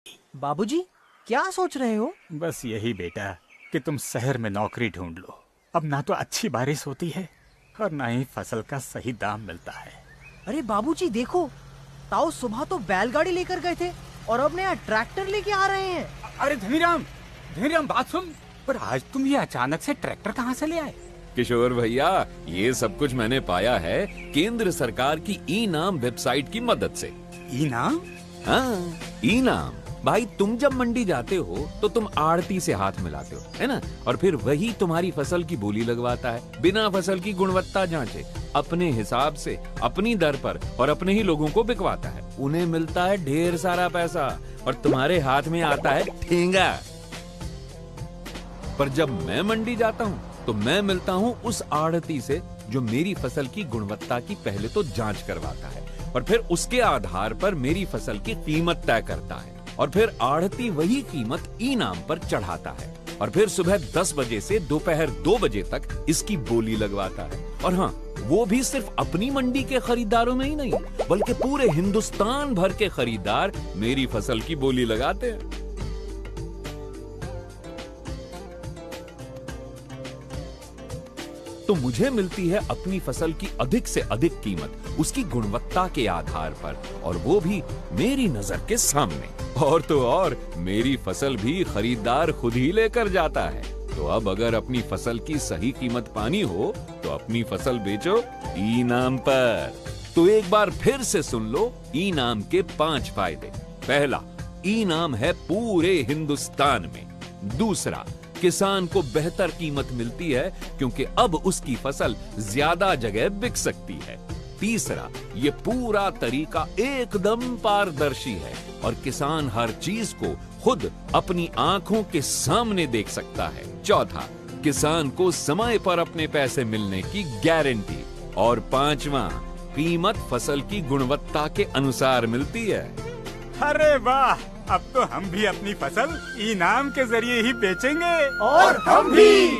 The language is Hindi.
बाबूजी, क्या सोच रहे हो? बस यही बेटा कि तुम शहर में नौकरी ढूंढ लो। अब ना तो अच्छी बारिश होती है और ना ही फसल का सही दाम मिलता है। अरे बाबूजी देखो, ताऊ सुबह तो बैलगाड़ी लेकर गए थे और अब नया ट्रैक्टर लेके आ रहे हैं। अरे धनीराम, धनीराम बात सुन। पर आज तुम ये अचानक से ट्रैक्टर कहाँ से ले आए? किशोर भैया, ये सब कुछ मैंने पाया है केंद्र सरकार की ई नाम वेबसाइट की मदद से। ई नाम? हाँ, ई नाम। भाई, तुम जब मंडी जाते हो तो तुम आड़ती से हाथ मिलाते हो, है ना? और फिर वही तुम्हारी फसल की बोली लगवाता है, बिना फसल की गुणवत्ता जांचे, अपने हिसाब से, अपनी दर पर और अपने ही लोगों को बिकवाता है। उन्हें मिलता है ढेर सारा पैसा और तुम्हारे हाथ में आता है ठेंगा। पर जब मैं मंडी जाता हूँ तो मैं मिलता हूँ उस आड़ती से जो मेरी फसल की गुणवत्ता की पहले तो जांच करवाता है और फिर उसके आधार पर मेरी फसल की कीमत तय करता है और फिर आड़ती वही कीमत ई नाम पर चढ़ाता है और फिर सुबह 10 बजे से दोपहर 2 बजे तक इसकी बोली लगवाता है। और हाँ, वो भी सिर्फ अपनी मंडी के खरीदारों में ही नहीं, बल्कि पूरे हिंदुस्तान भर के खरीदार मेरी फसल की बोली लगाते हैं। तो मुझे मिलती है अपनी फसल की अधिक से अधिक कीमत उसकी गुणवत्ता के आधार पर, और वो भी मेरी नजर के सामने। और तो और मेरी फसल भी खरीदार खुद ही लेकर जाता है। तो अब अगर अपनी फसल की सही कीमत पानी हो तो अपनी फसल बेचो ई नाम पर। तो एक बार फिर से सुन लो ई नाम के 5 फायदे। पहला, ई नाम है पूरे हिंदुस्तान में। दूसरा, किसान को बेहतर कीमत मिलती है क्योंकि अब उसकी फसल ज्यादा जगह बिक सकती है। तीसरा, ये पूरा तरीका एकदम पारदर्शी है और किसान हर चीज को खुद अपनी आंखों के सामने देख सकता है। चौथा, किसान को समय पर अपने पैसे मिलने की गारंटी। और पांचवा, कीमत फसल की गुणवत्ता के अनुसार मिलती है। अरे वाह, अब तो हम भी अपनी फसल ई नाम के जरिए ही बेचेंगे। और हम भी।